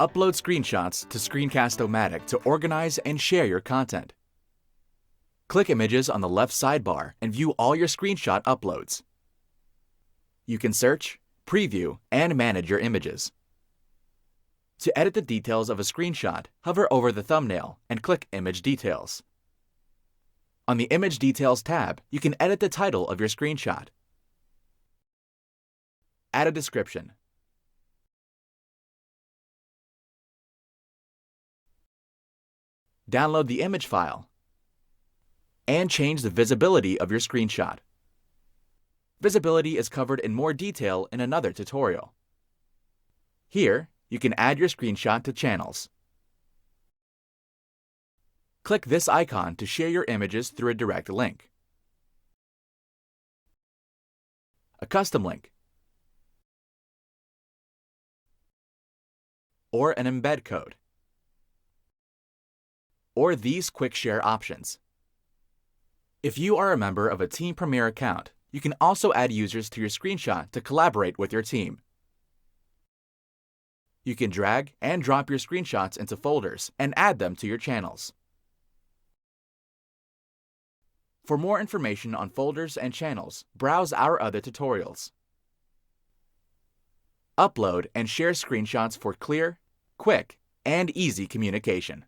Upload screenshots to Screencast-O-Matic to organize and share your content. Click Images on the left sidebar and view all your screenshot uploads. You can search, preview, and manage your images. To edit the details of a screenshot, hover over the thumbnail and click Image Details. On the Image Details tab, you can edit the title of your screenshot. Add a description. Download the image file. And change the visibility of your screenshot. Visibility is covered in more detail in another tutorial. Here, you can add your screenshot to channels. Click this icon to share your images through a direct link, a custom link, or an embed code, or these quick share options. If you are a member of a Team Premier account, you can also add users to your screenshot to collaborate with your team. You can drag and drop your screenshots into folders and add them to your channels. For more information on folders and channels, browse our other tutorials. Upload and share screenshots for clear, quick, and easy communication.